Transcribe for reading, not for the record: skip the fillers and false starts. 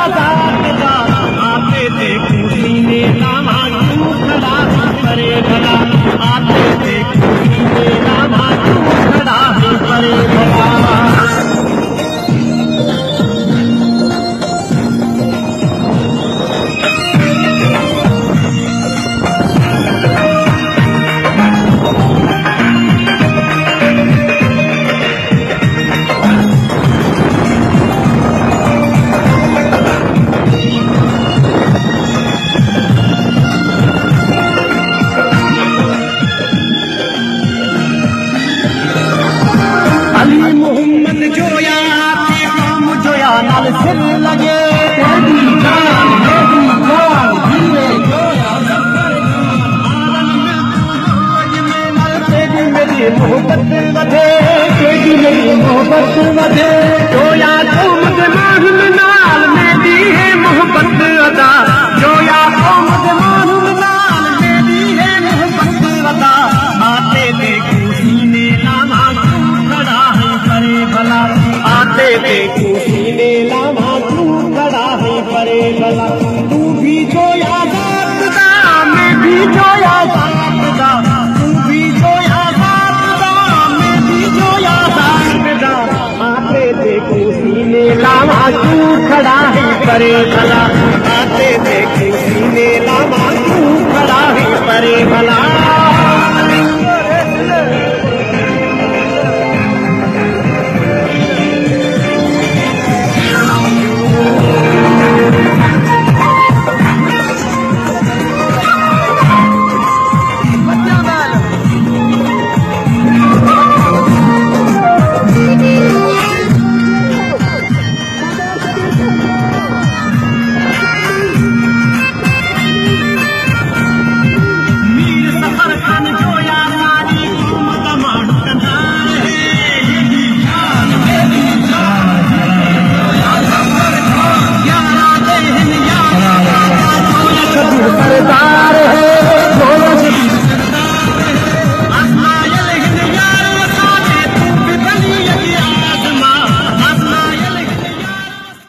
आजाद दा आते थे खुशी ने लामा क्यों खड़ा है परे भला आते थे खुशी ने लामा क्यों खड़ा है परे भला नाल सिर लगे तेरी जान धीरे तेरी मेरी मोहब्बत वधे तेरी मेरी मोहब्बत वधे जोया कौम दे माहिम नाल मेरी है मोहब्बत अदा जोया कौम दे माहिम नाल मेरी है मोहब्बत अदा आते थे खुशी ने लामा क्यों खड़ा है परे भला आते थे खुशी ने लामा क्यों खड़ा है परे भला तू भी जोया जात दा मैं भी जोया जात दा तू भी जोया जात दा मैं भी जोया जात दा आते थे खुशी ने लामा क्यों खड़ा है परे भला आते थे खुशी ने